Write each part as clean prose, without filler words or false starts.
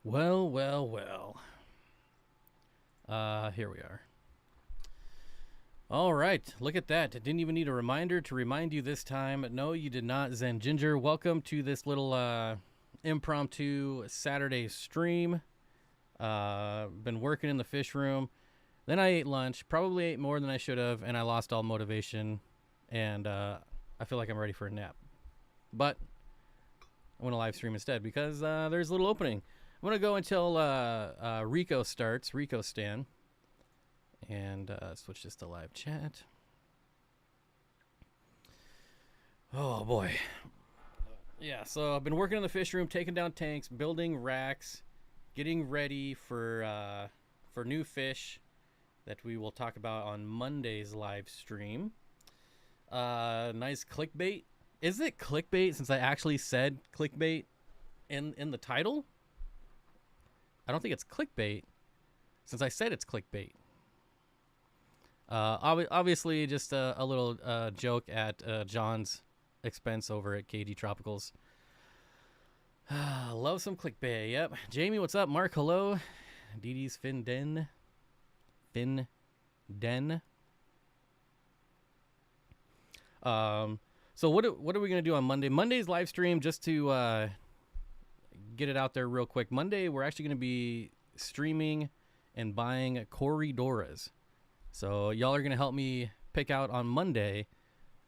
Well, well, well. Here we are. All right, look at that. It didn't even need a reminder to remind you this time. No, you did not, Zen Ginger. Welcome to this little impromptu Saturday stream. Been working in the fish room. Then I ate lunch, probably ate more than I should have, and I lost all motivation. And I feel like I'm ready for a nap. But I want to live stream instead because there's a little opening. I'm going to go until Rico starts, Rico Stan. And switch this to live chat. Oh, boy. Yeah, so I've been working in the fish room, taking down tanks, building racks, getting ready for new fish that we will talk about on Monday's live stream. Nice clickbait. Is it clickbait since I actually said clickbait in the title? I don't think it's clickbait since I said it's clickbait. Obviously, just a little joke at John's expense over at KG Tropicals. Love some clickbait. Yep. Jamie, what's up? Mark, hello. Dee Dee's Fin Den. So what are we gonna do on Monday? Monday's live stream, just to get it out there real quick. Monday, we're actually gonna be streaming and buying corridoras. So y'all are going to help me pick out on Monday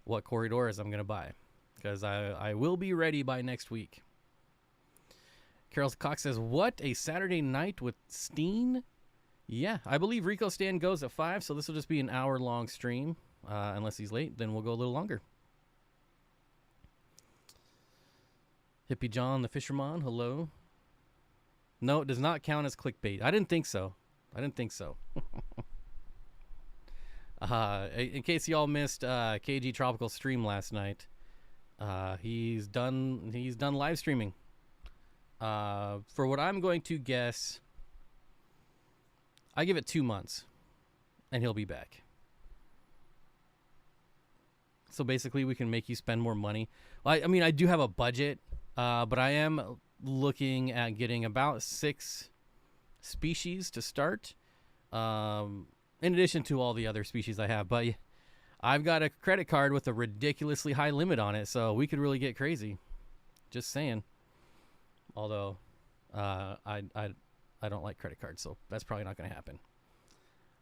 what corridoras I'm going to buy, because I will be ready by next week. Carol Cox says, what, a Saturday night with Steen? Yeah, I believe Rico Stan goes at 5, so this will just be an hour-long stream. Unless he's late, then we'll go a little longer. Hippie John the Fisherman, hello. No, it does not count as clickbait. I didn't think so. In case y'all missed KG Tropical stream last night, he's done live streaming. For what I'm going to guess, I give it 2 months, and he'll be back. So basically, we can make you spend more money. I mean, I do have a budget, but I am looking at getting about 6 species to start. In addition to all the other species I have. But I've got a credit card with a ridiculously high limit on it, so we could really get crazy. Just saying. Although, I don't like credit cards, so that's probably not going to happen.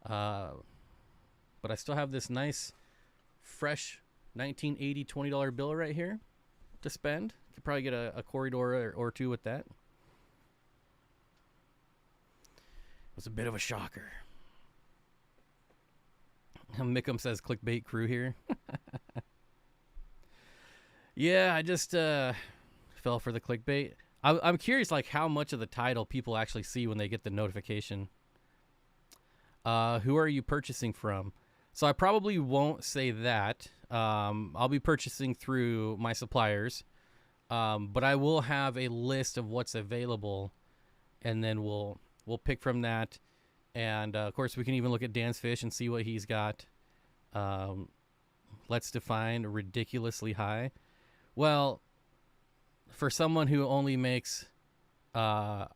But I still have this nice, fresh 1980 $20 bill right here to spend. Could probably get a corridor or two with that. It was a bit of a shocker. Mickham says clickbait crew here. Yeah, I just fell for the clickbait. I'm curious, like, how much of the title people actually see when they get the notification. Who are you purchasing from? So I probably won't say that. I'll be purchasing through my suppliers. But I will have a list of what's available, and then we'll pick from that. And, of course, we can even look at Dan's fish and see what he's got. Let's define ridiculously high. Well, for someone who only makes for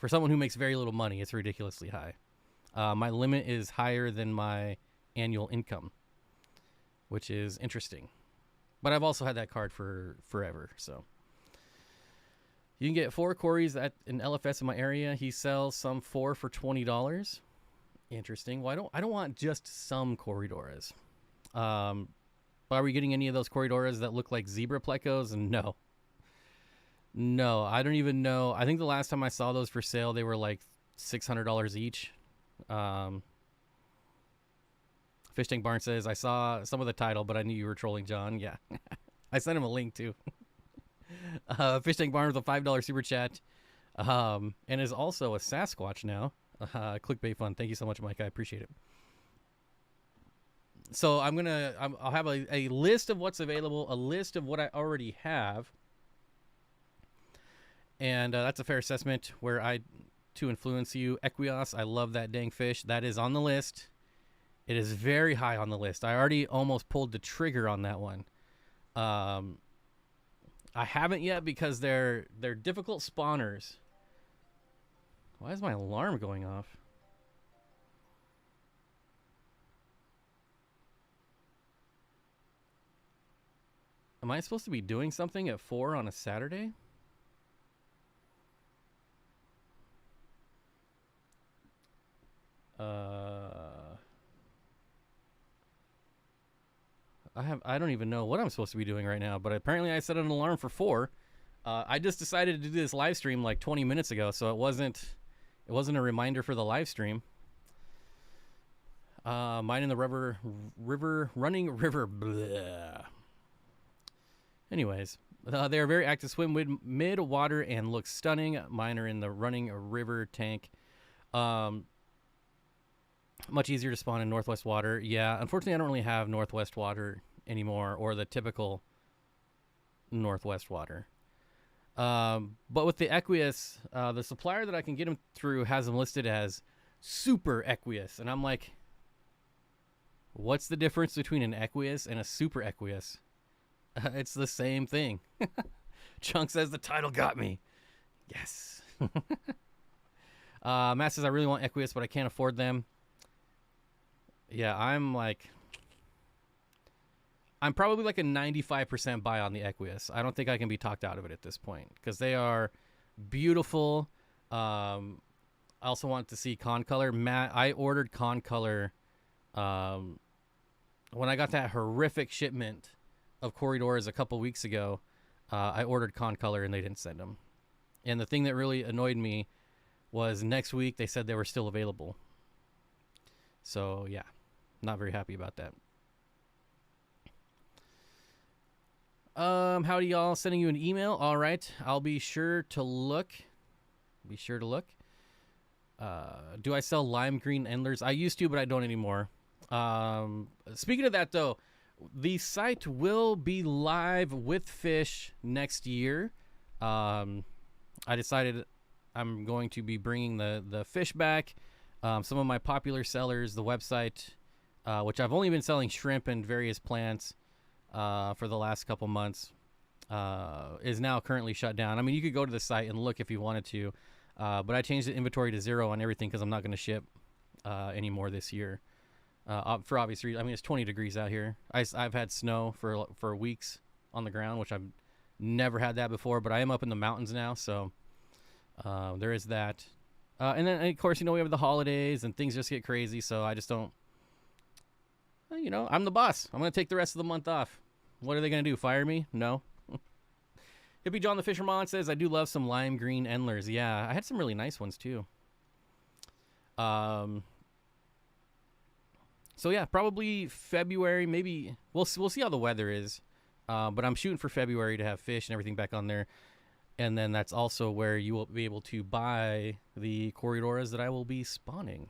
someone who makes very little money, it's ridiculously high. My limit is higher than my annual income, which is interesting. But I've also had that card for forever, so... You can get 4 Corys at an LFS in my area. He sells some 4 for $20. Interesting. Well, I don't want just some corridoras. But are we getting any of those corridoras that look like zebra plecos? No. No, I don't even know. I think the last time I saw those for sale, they were like $600 each. Fish Tank Barn says, I saw some of the title, but I knew you were trolling John. Yeah. I sent him a link too. Fish Tank Barn with a $5 super chat, and is also a Sasquatch now. Clickbait fun. Thank you so much, Mike. I appreciate it. So I'll have a list of what's available, a list of what I already have, and that's a fair assessment. To influence you, Equios. I love that dang fish. That is on the list. It is very high on the list. I already almost pulled the trigger on that one. I haven't yet because they're difficult spawners. Why is my alarm going off? Am I supposed to be doing something at 4 on a Saturday? I don't even know what I'm supposed to be doing right now, but apparently I set an alarm for 4. I just decided to do this live stream like 20 minutes ago, so it wasn't a reminder for the live stream. Mine in the running river. Bleh. Anyways, they are very active swim mid water and look stunning. Mine are in the running river tank. Much easier to spawn in Northwest water. Yeah, unfortunately, I don't really have Northwest water anymore, or the typical Northwest water. But with the Aqueous, the supplier that I can get them through has them listed as Super Aqueous, and I'm like, what's the difference between an Aqueous and a Super Aqueous? It's the same thing. Chunk says the title got me. Yes. Matt says I really want Aqueous, but I can't afford them. Yeah, I'm probably like a 95% buy on the Aqueous. I don't think I can be talked out of it at this point because they are beautiful. I also want to see Concolor. Matt, I ordered Concolor when I got that horrific shipment of Corridors a couple weeks ago. I ordered Concolor and they didn't send them. And the thing that really annoyed me was next week they said they were still available. So yeah, not very happy about that. Howdy y'all, sending you an email. All right, I'll be sure to look. Do I sell lime green endlers? I used to, but I don't anymore. Speaking of that though, the site will be live with fish next year. I decided I'm going to be bringing the fish back. Some of my popular sellers, the website, which I've only been selling shrimp and various plants for the last couple months, is now currently shut down. I mean, you could go to the site and look if you wanted to, but I changed the inventory to 0 on everything because I'm not going to ship anymore this year. For obvious reasons. I mean, it's 20 degrees out here. I've had snow for weeks on the ground, which I've never had that before, but I am up in the mountains now, so there is that. And then, of course, we have the holidays and things just get crazy, so I just don't, I'm the boss. I'm going to take the rest of the month off. What are they going to do, fire me? No. Hippie John the Fisherman says, I do love some lime green endlers. Yeah, I had some really nice ones, too. So yeah, probably February, maybe we'll see how the weather is. But I'm shooting for February to have fish and everything back on there. And then that's also where you will be able to buy the Corridoras that I will be spawning.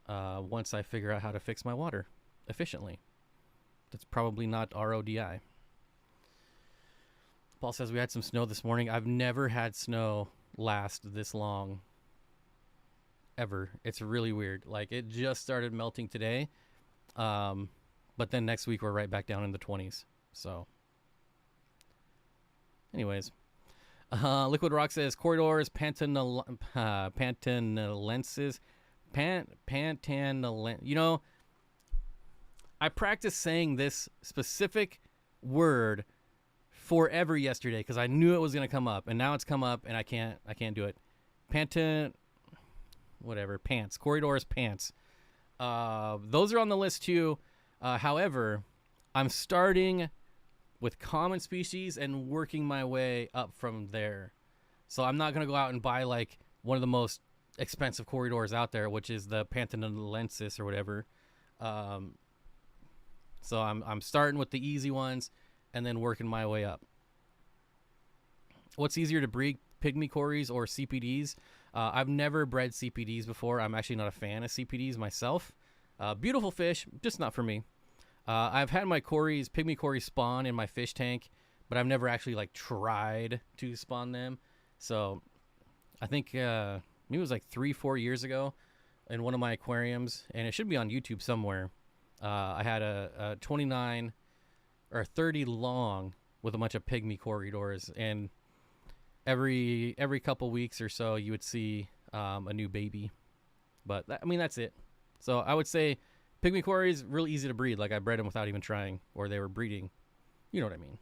Once I figure out how to fix my water efficiently. That's probably not RODI. Paul says we had some snow this morning. I've never had snow last this long. Ever. It's really weird. Like, it just started melting today. But then next week we're right back down in the 20s. So anyways, Liquid Rock says corridors pantanlensis pantanalen. I practiced saying this specific word forever yesterday because I knew it was going to come up, and now it's come up and I can't do it. Pants. Corridors pants. Those are on the list too. However, I'm starting with common species and working my way up from there. So I'm not going to go out and buy like one of the most expensive corridors out there, which is the Pantanlensis or whatever. So I'm starting with the easy ones and then working my way up. What's easier to breed, pygmy cories or CPDs? I've never bred CPDs before. I'm actually not a fan of CPDs myself. Beautiful fish, just not for me. I've had my pygmy cories spawn in my fish tank, but I've never actually like tried to spawn them. So I think maybe it was like 3-4 years ago in one of my aquariums, and it should be on YouTube somewhere. I had a 29 or 30 long with a bunch of pygmy corridors, and every couple weeks or so you would see a new baby. But I mean, that's it. So I would say pygmy quarry is really easy to breed. Like I bred them without even trying, or they were breeding. You know what I mean.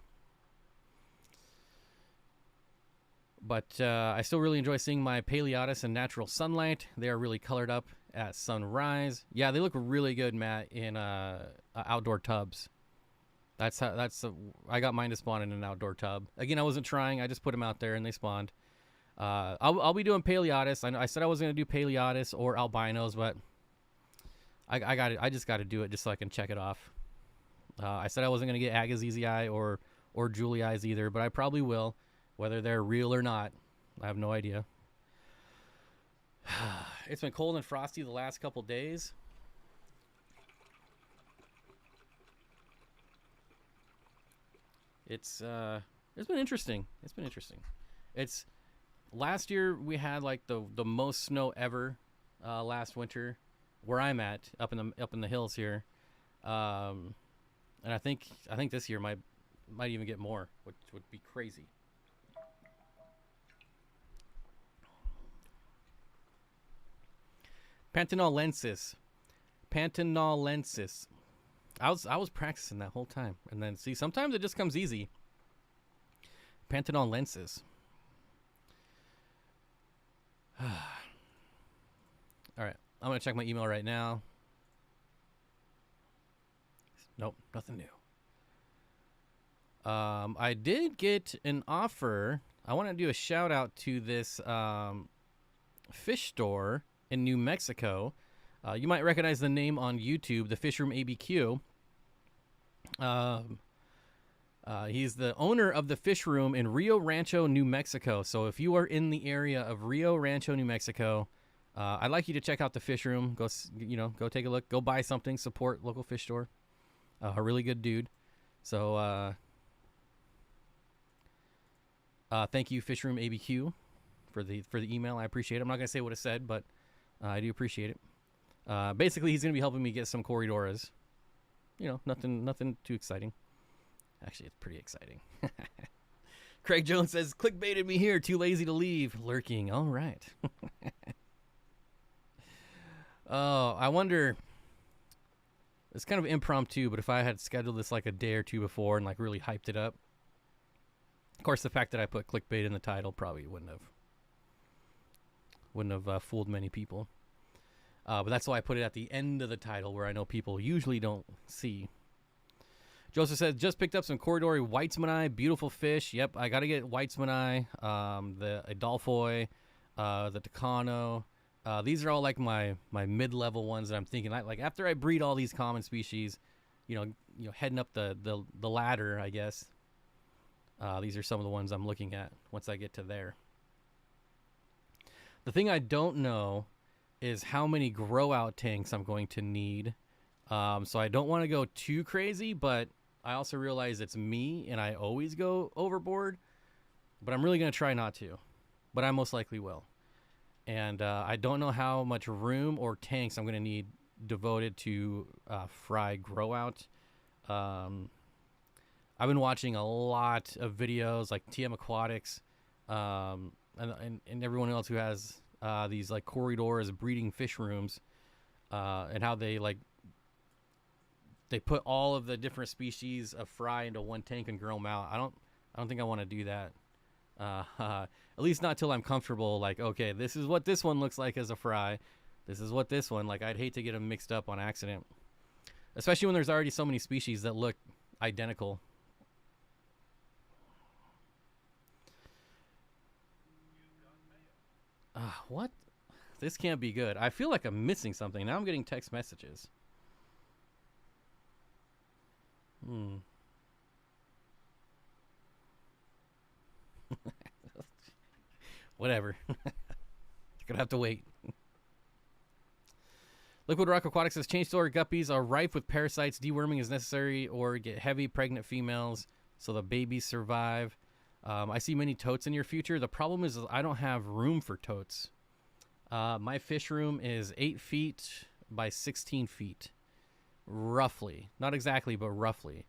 But I still really enjoy seeing my Paleotis in natural sunlight. They are really colored up at sunrise. Yeah, they look really good, Matt, in outdoor tubs. That's how. I got mine to spawn in an outdoor tub. Again, I wasn't trying. I just put them out there and they spawned. I'll be doing Paleotis. I said I was gonna do Paleotis or albinos, but I got it. I just got to do it just so I can check it off. I said I wasn't gonna get Agassiz Eye or Julie Eyes either, but I probably will. Whether they're real or not, I have no idea. It's been cold and frosty the last couple days. It's been interesting. It's been interesting. It's last year we had like the most snow ever last winter where I'm at up in the hills here. And I think this year might even get more, which would be crazy. Pantanolensis. I was practicing that whole time, and then see sometimes it just comes easy. Pantanolensis. All right, I'm gonna check my email right now. Nope, nothing new. I did get an offer. I want to do a shout out to this fish store in New Mexico. You might recognize the name on YouTube, the Fish Room ABQ. He's the owner of the Fish Room in Rio Rancho, New Mexico. So if you are in the area of Rio Rancho, New Mexico, I'd like you to check out the Fish Room. Go take a look. Go buy something. Support local fish store. A really good dude. So thank you, Fish Room ABQ, for the email. I appreciate it. I'm not gonna say what it said, but I do appreciate it. Basically, he's going to be helping me get some Corridoras. You know, nothing too exciting. Actually, it's pretty exciting. Craig Jones says, clickbaited me here. Too lazy to leave. Lurking. All right. Oh, I wonder. It's kind of impromptu, but if I had scheduled this like a day or two before and like really hyped it up. Of course, the fact that I put clickbait in the title probably wouldn't have fooled many people. But that's why I put it at the end of the title where I know people usually don't see. Joseph says, just picked up some Corridori Weitzmanni. Beautiful fish. Yep, I got to get Weitzmanni, the Adolphoi, the Tucano. These are all like my mid-level ones that I'm thinking. Like after I breed all these common species, you know, heading up the ladder, I guess. These are some of the ones I'm looking at once I get to there. The thing I don't know is how many grow out tanks I'm going to need. So I don't want to go too crazy, but I also realize it's me and I always go overboard, but I'm really going to try not to, but I most likely will. And I don't know how much room or tanks I'm going to need devoted to fry grow out. I've been watching a lot of videos like TM Aquatics, and everyone else who has these like corridors, breeding fish rooms, and how they put all of the different species of fry into one tank and grow them out. I don't think I want to do that. At least not till I'm comfortable. Like, okay, this is what this one looks like as a fry. This is what this one. Like, I'd hate to get them mixed up on accident, especially when there's already so many species that look identical. What? This can't be good. I feel like I'm missing something. Now I'm getting text messages. Whatever. Gonna have to wait. Liquid Rock Aquatics says change store guppies are rife with parasites. Deworming is necessary or get heavy pregnant females so the babies survive. I see many totes in your future. The problem is I don't have room for totes. My fish room is 8 feet by 16 feet. Roughly. Not exactly, but roughly.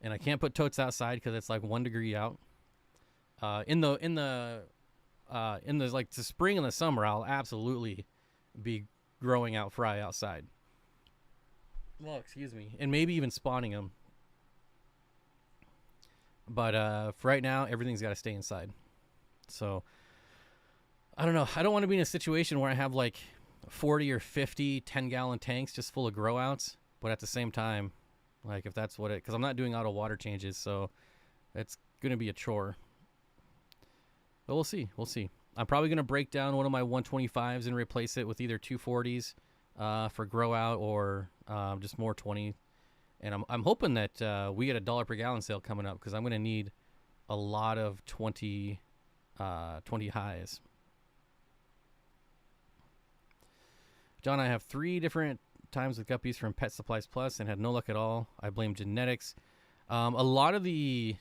And I can't put totes outside because it's like 1 degree out. In the in the like the spring and the summer, I'll absolutely be growing out fry outside. Well, excuse me, and maybe even spawning them. But for right now, everything's got to stay inside. So I don't know. I don't want to be in a situation where I have like 40 or 50 10-gallon tanks just full of grow outs. But at the same time, like if that's what it, because I'm not doing auto water changes, so it's going to be a chore. But we'll see. We'll see. I'm probably going to break down one of my 125s and replace it with either 240s for grow out or just more 20. And I'm hoping that we get a $1 per gallon sale coming up because I'm going to need a lot of 20 highs. John, I have 3 different times with guppies from Pet Supplies Plus and had no luck at all. I blame genetics. A lot of the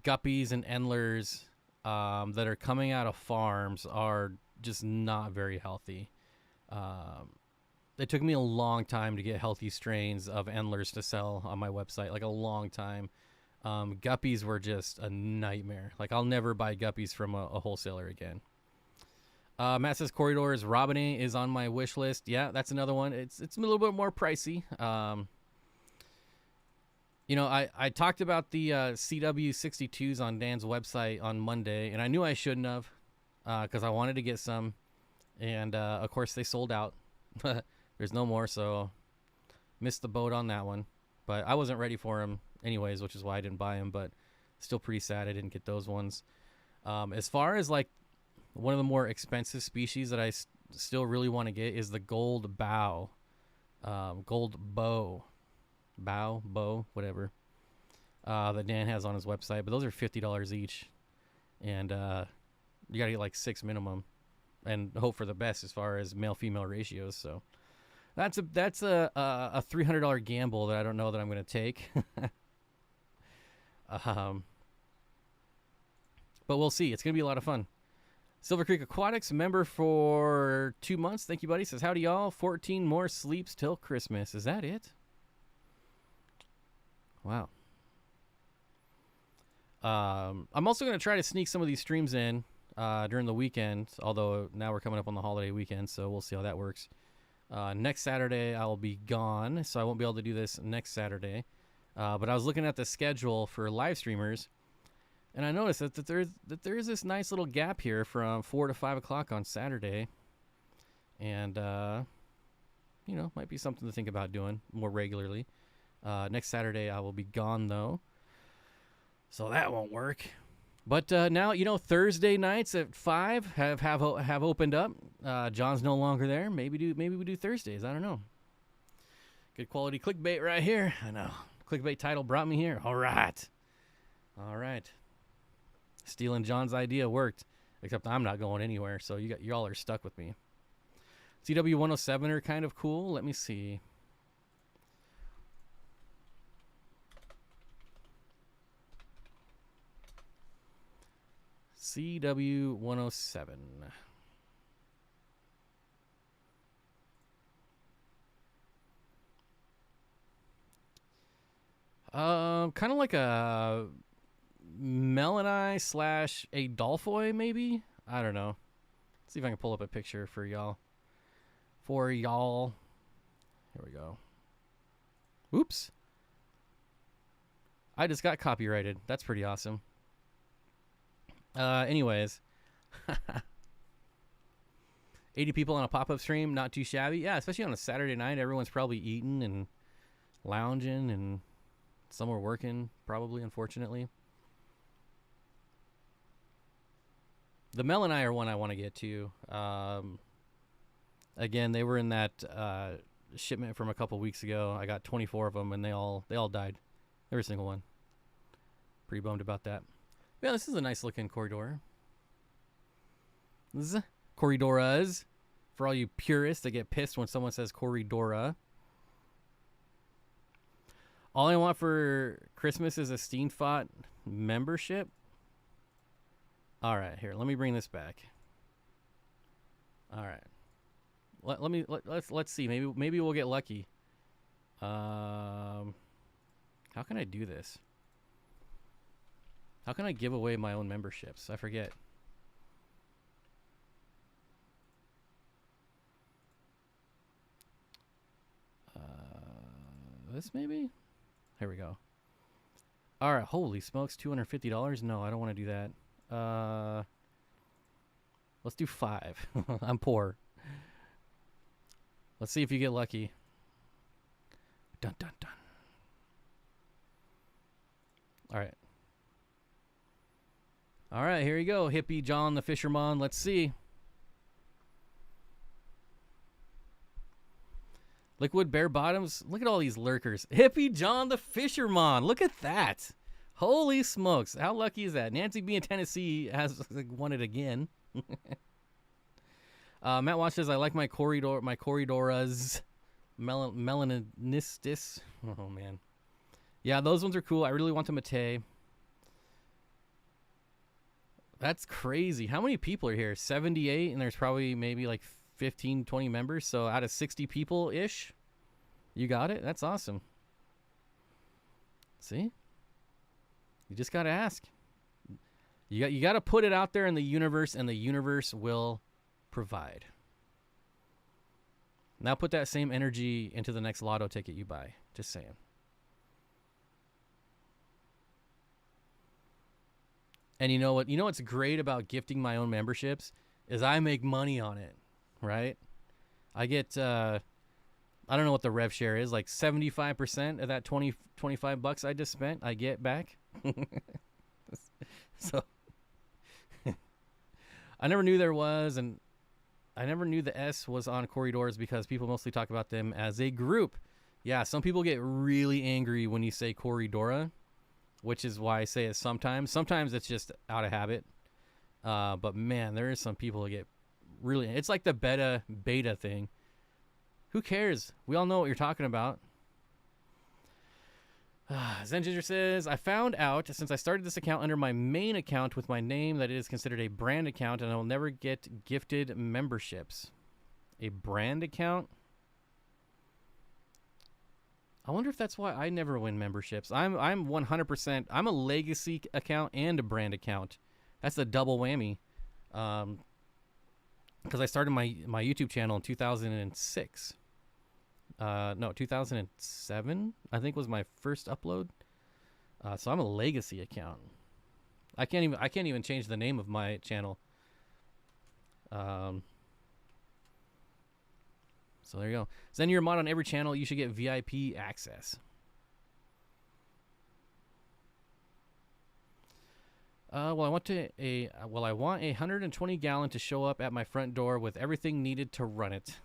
guppies and endlers that are coming out of farms are just not very healthy. It took me a long time to get healthy strains of endlers to sell on my website, like a long time. Guppies were just a nightmare. Like I'll never buy guppies from a wholesaler again. Matt says Corridors Robinate is on my wish list. Yeah, that's another one. It's a little bit more pricey. You know, I talked about the CW62s on Dan's website on Monday, and I knew I shouldn't have because I wanted to get some. And, of course, they sold out. There's no more, so missed the boat on that one. But I wasn't ready for them anyways, which is why I didn't buy them. But still pretty sad I didn't get those ones. As far as, like, one of the more expensive species that I still really want to get is the gold bow. Gold bow. Bow, whatever. That Dan has on his website. But those are $50 each. And you got to get, like, 6 minimum. And hope for the best as far as male-female ratios. So that's a $300 gamble that I don't know that I'm going to take. But we'll see. It's going to be a lot of fun. Silver Creek Aquatics, member for 2 months. Thank you, buddy. Says, howdy, y'all. 14 more sleeps till Christmas. Is that it? Wow. I'm also going to try to sneak some of these streams in during the weekend, although now we're coming up on the holiday weekend, so we'll see how that works. Next Saturday, I'll be gone, so I won't be able to do this next Saturday. But I was looking at the schedule for live streamers, and I noticed that there's this nice little gap here from 4 to 5 o'clock on Saturday. And, you know, might be something to think about doing more regularly. Next Saturday, I will be gone, though. So that won't work. But now, you know, Thursday nights at 5 have opened up. John's no longer there. Maybe we do Thursdays. I don't know. Good quality clickbait right here. I know. Clickbait title brought me here. All right. Stealing John's idea worked. Except I'm not going anywhere, so y'all are stuck with me. CW 107 are kind of cool. Let me see. CW 107. Kind of like a Melani / Adolphoi, maybe? I don't know. Let's see if I can pull up a picture for y'all. Here we go. Oops. I just got copyrighted. That's pretty awesome. Anyways. 80 people on a pop-up stream, not too shabby. Yeah, especially on a Saturday night. Everyone's probably eating and lounging, and some are working, probably, unfortunately. The Mel and I are one I want to get to. Again, they were in that shipment from a couple weeks ago. I got 24 of them, and they all died. Every single one. Pretty bummed about that. Yeah, this is a nice looking corridor. Corridoras. For all you purists that get pissed when someone says corridora. All I want for Christmas is a STEENFOTT membership. All right, here, let me bring this back. All right. Let's see. Maybe we'll get lucky. How can I do this? How can I give away my own memberships? I forget. This maybe? Here we go. All right, holy smokes, $250? No, I don't want to do that. Let's do 5. I'm poor. Let's see if you get lucky. Dun, dun, dun. All right. All right, here you go. Hippie John the Fisherman. Let's see. Liquid bare bottoms. Look at all these lurkers. Hippie John the Fisherman. Look at that. Holy smokes. How lucky is that? Nancy B in Tennessee has won it again. Matt Watch says, I like my Corridoras melanistis. Oh, man. Yeah, those ones are cool. I really want the Mate. That's crazy. How many people are here? 78, and there's probably maybe like 15, 20 members. So out of 60 people-ish, you got it? That's awesome. See? You just got to ask. You got to put it out there in the universe, and the universe will provide. Now put that same energy into the next lotto ticket you buy. Just saying. And you know what? You know what's great about gifting my own memberships is I make money on it, right? I get, I don't know what the rev share is, like 75% of that 25 bucks I just spent, I get back. So I never knew there was, and I never knew the S was on corridors because people mostly talk about them as a group. Yeah, some people get really angry when you say corridora, which is why I say it sometimes. Sometimes it's just out of habit. But man, there is some people who get really, it's like the beta thing. Who cares? We all know what you're talking about. Zen Ginger says, I found out since I started this account under my main account with my name that it is considered a brand account and I will never get gifted memberships. A brand account? I wonder if that's why I never win memberships. I'm 100%. I'm a legacy account and a brand account. That's a double whammy. Because I started my YouTube channel in 2006. No, 2007. I think was my first upload. So I'm a legacy account. I can't even change the name of my channel. So there you go. Send your mod on every channel. You should get VIP access. Well, I want a 120 gallon to show up at my front door with everything needed to run it.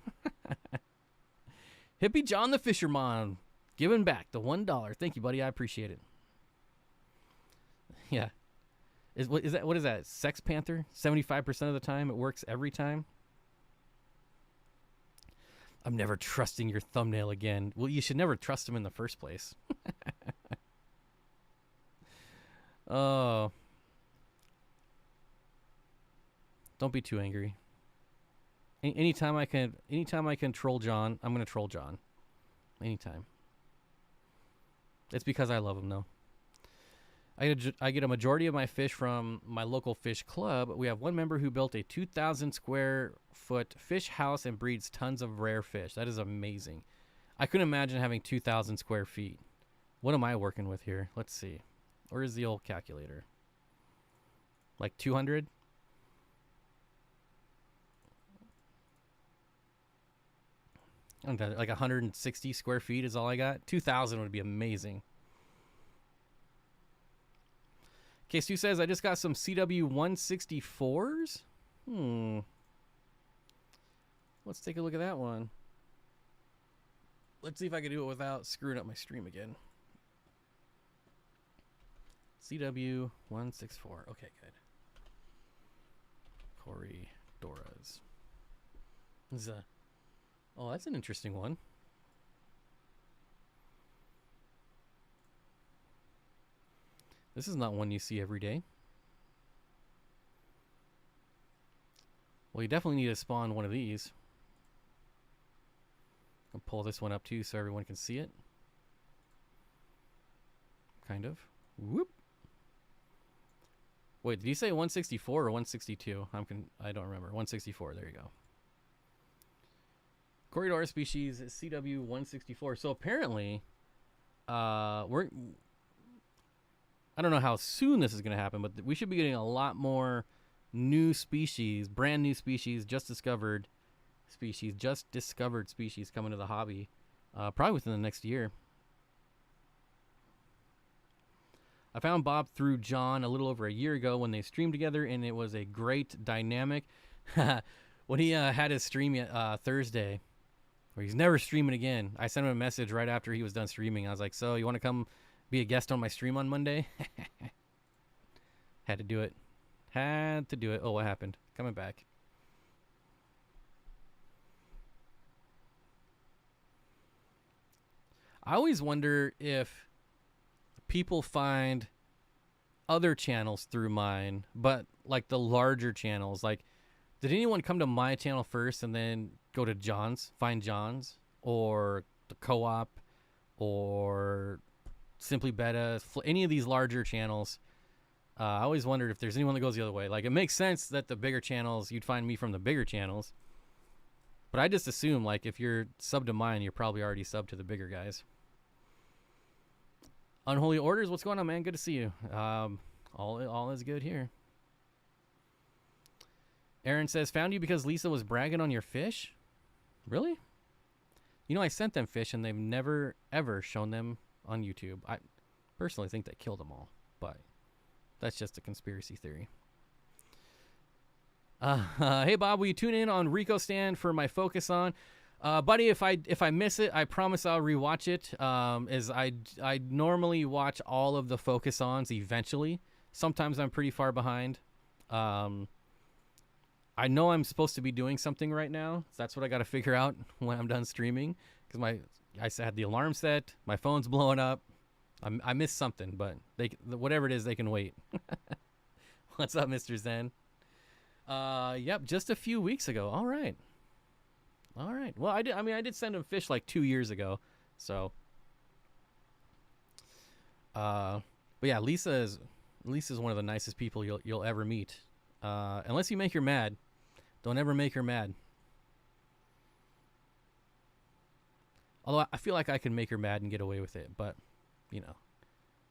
Hippie John the Fisherman, giving back the $1. Thank you, buddy. I appreciate it. Yeah. What is that? Sex Panther? 75% of the time, it works every time. I'm never trusting your thumbnail again. Well, you should never trust him in the first place. Oh. Don't be too angry. Anytime I can troll John, I'm going to troll John. Anytime. It's because I love him, though. I get a majority of my fish from my local fish club. We have one member who built a 2,000 square foot fish house and breeds tons of rare fish. That is amazing. I couldn't imagine having 2,000 square feet. What am I working with here? Let's see. Where is the old calculator? Like 200? Like 160 square feet is all I got. 2,000 would be amazing. Okay, Stu says, I just got some CW 164s. Let's take a look at that one. Let's see if I can do it without screwing up my stream again. CW 164. Okay, good. Corridoras. Oh, that's an interesting one. This is not one you see every day. Well, you definitely need to spawn one of these. I'll pull this one up too so everyone can see it. Kind of. Whoop. Wait, did you say 164 or 162? I don't remember. 164. There you go. Corridor species CW 164. So apparently, I don't know how soon this is going to happen, but we should be getting a lot more new species, brand new species, just discovered species coming to the hobby, probably within the next year. I found Bob through John a little over a year ago when they streamed together, and it was a great dynamic. When he had his stream Thursday, where he's never streaming again, I sent him a message right after he was done streaming. I was like, so you want to come be a guest on my stream on Monday? Had to do it. Oh, what happened? Coming back. I always wonder if people find other channels through mine, but like the larger channels. Like, did anyone come to my channel first and then go to John's, find John's, or the Co-op, or Simply Beta, any of these larger channels? I always wondered if there's anyone that goes the other way. Like, it makes sense that the bigger channels, you'd find me from the bigger channels. But I just assume, like, if you're subbed to mine, you're probably already subbed to the bigger guys. Unholy Orders, what's going on, man? Good to see you. All is good here. Aaron says, found you because Lisa was bragging on your fish? Really? You know, I sent them fish, and they've never, ever shown them on YouTube. I personally think they killed them all, but that's just a conspiracy theory. Hey, Bob, will you tune in on Rico Stand for my focus on? Buddy, if I miss it, I promise I'll rewatch it. As I normally watch all of the focus ons eventually. Sometimes I'm pretty far behind. I know I'm supposed to be doing something right now. So that's what I got to figure out when I'm done streaming, because I had the alarm set. My phone's blowing up. I missed something, but whatever it is, they can wait. What's up, Mr. Zen? Yep, just a few weeks ago. All right. Well, I did send him fish like 2 years ago. So, but yeah, Lisa is one of the nicest people you'll ever meet. Unless you make her mad, don't ever make her mad. Although I feel like I can make her mad and get away with it, but you know,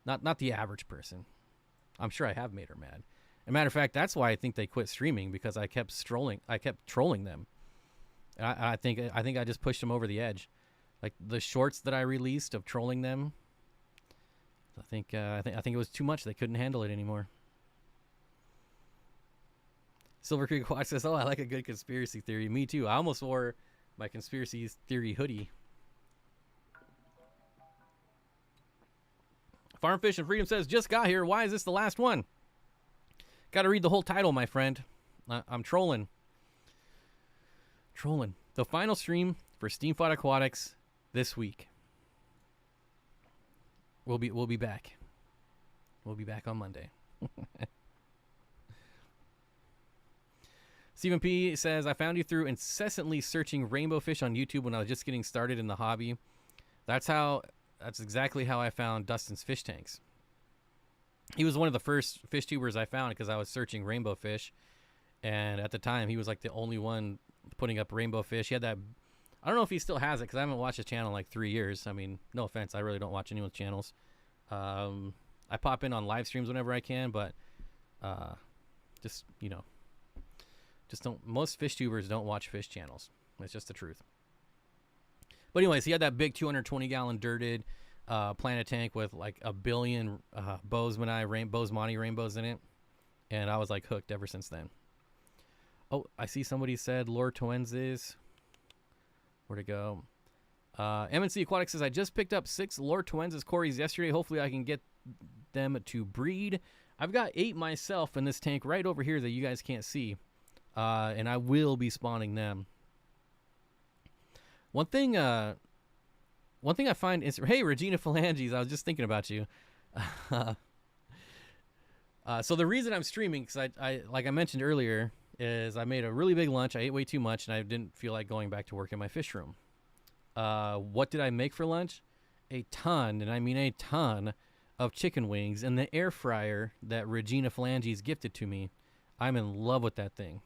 not the average person. I'm sure I have made her mad. As a matter of fact, that's why I think they quit streaming, because I kept trolling them. I think I just pushed them over the edge. Like the shorts that I released of trolling them, I think it was too much. They couldn't handle it anymore. Silver Creek Watch says, "Oh, I like a good conspiracy theory." Me too. I almost wore my conspiracy theory hoodie. Farm Fish and Freedom says, "Just got here. Why is this the last one?" Got to read the whole title, my friend. I'm trolling. The final stream for STEENFOTT Aquatics this week. We'll be back. We'll be back on Monday. Stephen P says, I found you through incessantly searching rainbow fish on YouTube when I was just getting started in the hobby. That's exactly how I found Dustin's fish tanks. He was one of the first fish tubers I found because I was searching rainbow fish. And at the time, he was like the only one putting up rainbow fish. He had that. I don't know if he still has it, because I haven't watched his channel in like 3 years. I mean, no offense, I really don't watch anyone's channels. I pop in on live streams whenever I can, but just don't. Most fish tubers don't watch fish channels. It's just the truth. But anyways, he had that big 220-gallon dirted planet tank with like a billion Bosemani rainbows in it, and I was like hooked ever since then. Oh, I see somebody said Lord Toenses. Where'd it go? MNC Aquatics says, I just picked up 6 Lord Toenses Corys yesterday. Hopefully I can get them to breed. I've got 8 myself in this tank right over here that you guys can't see. And I will be spawning them. One thing I find is, hey, Regina Phalanges, I was just thinking about you. So the reason I'm streaming, because I like I mentioned earlier, is I made a really big lunch. I ate way too much, and I didn't feel like going back to work in my fish room. What did I make for lunch? A ton, and I mean a ton, of chicken wings in the air fryer that Regina Phalanges gifted to me. I'm in love with that thing.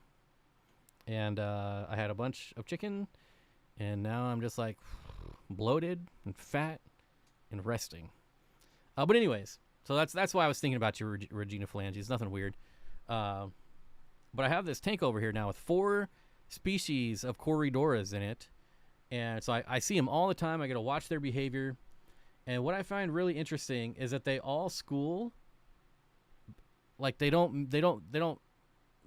And I had a bunch of chicken, and now I'm just like bloated and fat and resting. But anyways, so that's why I was thinking about you, Regina Phalanges. Nothing weird. But I have this tank over here now with 4 species of Corydoras in it. And so I see them all the time. I get to watch their behavior. And what I find really interesting is that they all school. Like they don't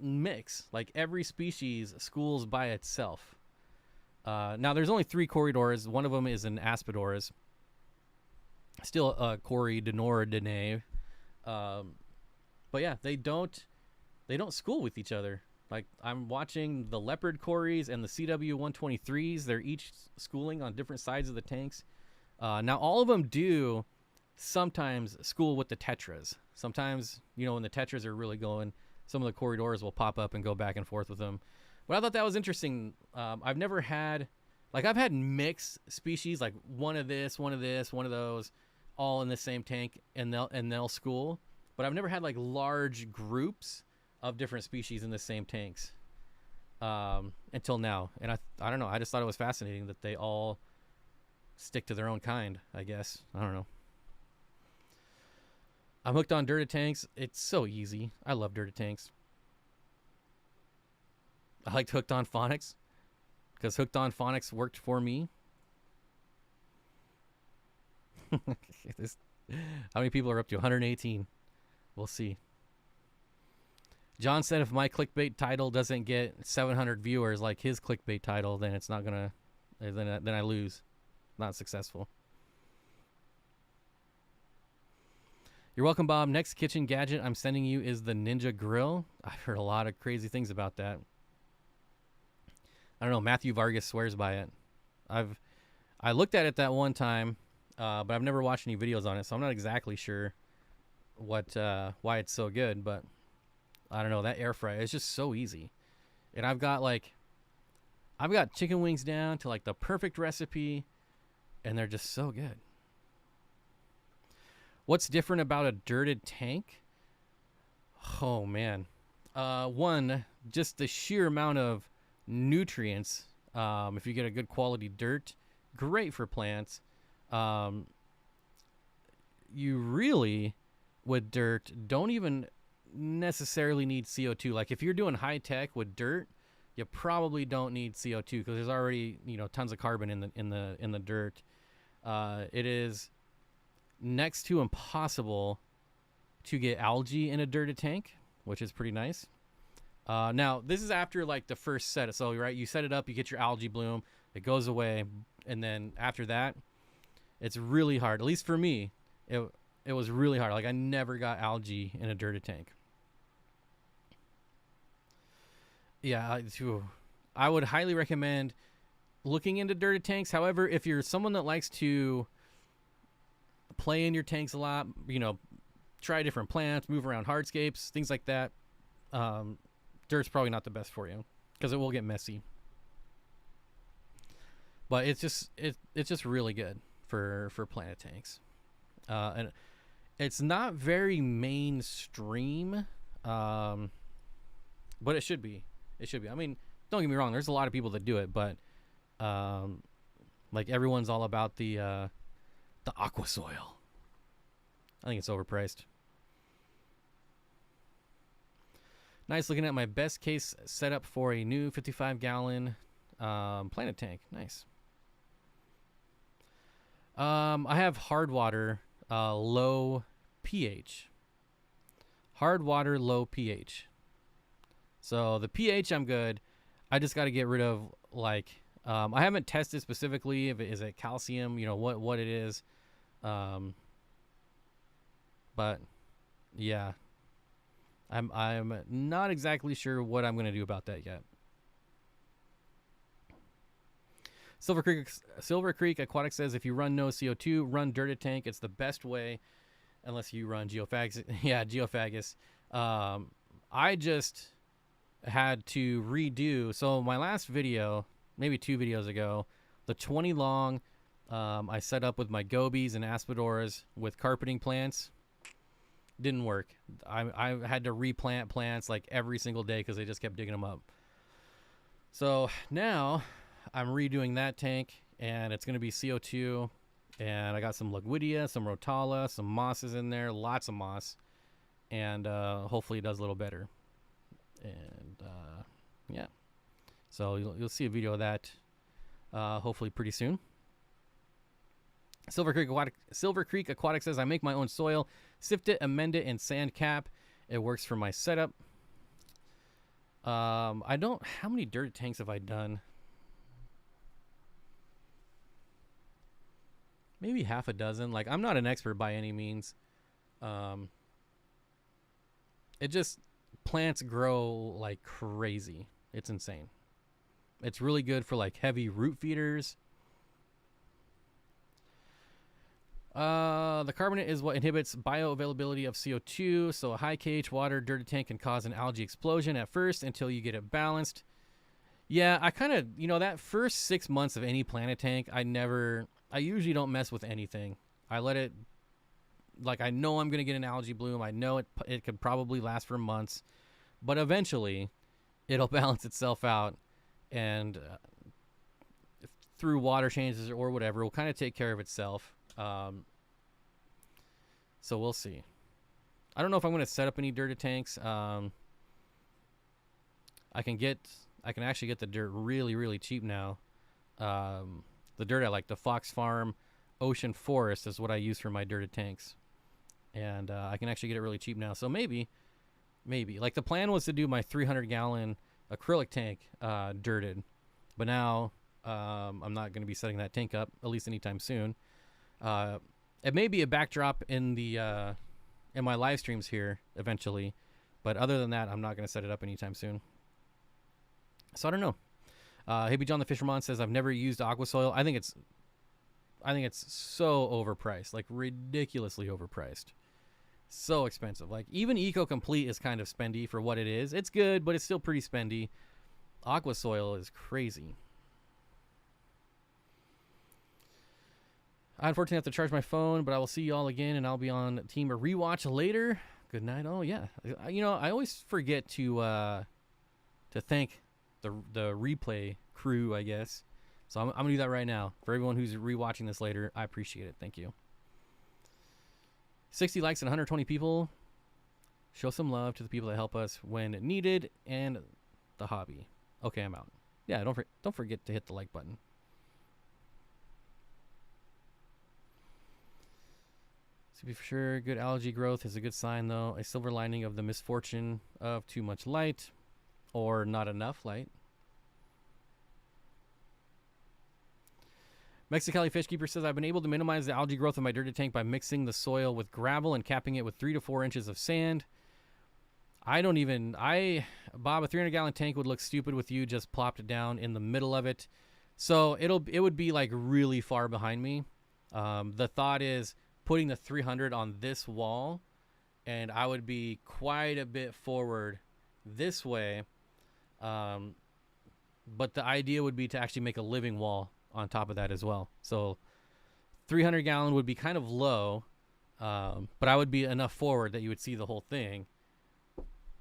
mix. Like every species schools by itself. Now there's only 3 Corydoras. One of them is an Aspidoras. Still a Corydonoridae. But yeah, they don't school with each other. Like I'm watching the leopard Corys and the CW123s. They're each schooling on different sides of the tanks. Now all of them do sometimes school with the tetras. Sometimes, you know, when the tetras are really going, some of the Corydoras will pop up and go back and forth with them. But I thought that was interesting. I've never had, like I've had mixed species, like one of this, one of those, all in the same tank, and they'll school. But I've never had like large groups of different species in the same tanks until now. And I don't know. I just thought it was fascinating that they all stick to their own kind, I guess. I don't know. I'm hooked on Dirta tanks. It's so easy. I love Dirta tanks. I liked Hooked on Phonics because Hooked on Phonics worked for me. How many people are up to? 118. We'll see. John said if my clickbait title doesn't get 700 viewers like his clickbait title, then it's not gonna. Then I lose. Not successful. You're welcome, Bob. Next kitchen gadget I'm sending you is the Ninja Grill. I've heard a lot of crazy things about that. I don't know. Matthew Vargas swears by it. I looked at it that one time, but I've never watched any videos on it, so I'm not exactly sure why it's so good. But I don't know. That air fry is just so easy, and I've got chicken wings down to like the perfect recipe, and they're just so good. What's different about a dirted tank? Oh man, one, just the sheer amount of nutrients. If you get a good quality dirt, great for plants. You really, with dirt, don't even necessarily need CO2. Like if you're doing high tech with dirt, you probably don't need CO2 because there's already, you know, tons of carbon in the dirt. It is next to impossible to get algae in a dirted tank, which is pretty nice. Now this is after like the first set. So right, you set it up, you get your algae bloom, it goes away, and then after that, it's really hard. At least for me, it was really hard. Like I never got algae in a dirted tank. Yeah, I would highly recommend looking into dirted tanks. However, if you're someone that likes to play in your tanks a lot, you know, try different plants, move around hardscapes, things like that, dirt's probably not the best for you because it will get messy. But it's just really good for plant tanks, and it's not very mainstream, but it should be. It should be. I mean, don't get me wrong. There's a lot of people that do it, but like everyone's all about the aqua soil. I think it's overpriced. Nice. Looking at my best case setup for a new 55-gallon planet tank. Nice. I have hard water, low pH. Hard water, low pH. So the pH, I'm good. I just got to get rid of like, I haven't tested specifically if it is it calcium, you know, what it is. But yeah, I'm not exactly sure what I'm going to do about that yet. Silver Creek Aquatics says if you run no CO2, run dirted tank. It's the best way, unless you run Geophagus. Yeah, Geophagus. I just had to redo. So my last video, maybe 2 videos ago, the 20 long, I set up with my gobies and aspidoras with carpeting plants Didn't work. I had to replant plants like every single day because they just kept digging them up. So now I'm redoing that tank, and it's going to be CO2. And I got some Ligwidia, some Rotala, some mosses in there, lots of moss. And hopefully it does a little better. And yeah. So you'll see a video of that hopefully pretty soon. Silver Creek Aquatics says, I make my own soil, sift it, amend it, and sand cap. It works for my setup. I don't... How many dirt tanks have I done? Maybe half a dozen. Like, I'm not an expert by any means. It just... Plants grow like crazy. It's insane. It's really good for, like, heavy root feeders. The carbonate is what inhibits bioavailability of CO2, so a high pH water dirty tank can cause an algae explosion at first until you get it balanced. Yeah, I kind of, that first 6 months of any planet tank, I usually don't mess with anything. I let it, like, I know I'm going to get an algae bloom. I know it could probably last for months, but eventually it'll balance itself out, and through water changes or whatever, it will kind of take care of itself. So we'll see. I don't know if I'm going to set up any dirty tanks. I can actually get the dirt really, really cheap now. The dirt at like the Fox Farm Ocean Forest is what I use for my dirted tanks. And I can actually get it really cheap now. So maybe. Like the plan was to do my 300-gallon acrylic tank dirted. But now I'm not going to be setting that tank up, at least anytime soon. It may be a backdrop in the in my live streams here eventually, but other than that, I'm not going to set it up anytime soon. So I don't know. Hippie John the Fisherman says, I've never used aqua soil. I think it's so overpriced, like ridiculously overpriced. So expensive. Like even Eco Complete is kind of spendy for what it is. It's good, but it's still pretty spendy. Aqua soil is crazy. I unfortunately have to charge my phone, but I will see you all again, and I'll be on Team Rewatch later. Good night. Oh yeah, I always forget to thank the replay crew, I guess. So I'm gonna do that right now for everyone who's rewatching this later. I appreciate it. Thank you. 60 likes and 120 people. Show some love to the people that help us when needed and the hobby. Okay, I'm out. Yeah, don't forget to hit the like button. To be for sure, good algae growth is a good sign, though. A silver lining of the misfortune of too much light or not enough light. Mexicali Fishkeeper says, I've been able to minimize the algae growth of my dirty tank by mixing the soil with gravel and capping it with 3 to 4 inches of sand. Bob, a 300-gallon tank would look stupid with you just plopped down in the middle of it. So it would be like really far behind me. The thought is putting the 300 on this wall, and I would be quite a bit forward this way. But the idea would be to actually make a living wall on top of that as well. So 300-gallon would be kind of low, but I would be enough forward that you would see the whole thing.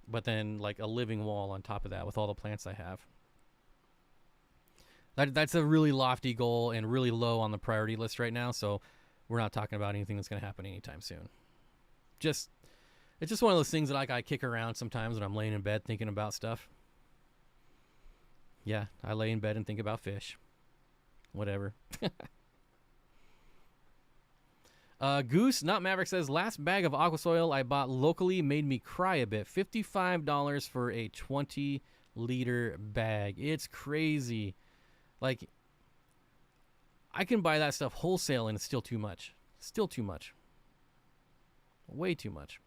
But then like a living wall on top of that with all the plants I have. That's a really lofty goal and really low on the priority list right now. So we're not talking about anything that's going to happen anytime soon. It's just one of those things that I kick around sometimes when I'm laying in bed thinking about stuff. Yeah, I lay in bed and think about fish. Whatever. Goose, not Maverick, says, last bag of aqua soil I bought locally made me cry a bit. $55 for a 20-liter bag. It's crazy. Like, I can buy that stuff wholesale and it's still too much. Still too much. Way too much.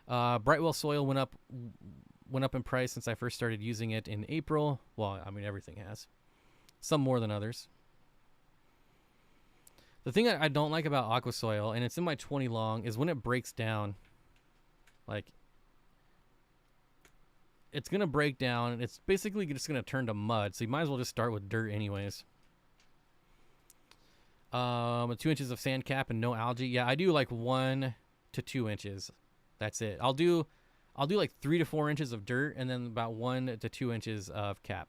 Brightwell soil went up in price since I first started using it in April. Well, I mean, everything has. Some more than others. The thing that I don't like about aqua soil, and it's in my 20 long, is when it breaks down. Like, it's going to break down, and it's basically just going to turn to mud, so you might as well just start with dirt anyways. 2 inches of sand cap and no algae. Yeah, I do like 1 to 2 inches. That's it. I'll do like 3 to 4 inches of dirt and then about 1 to 2 inches of cap,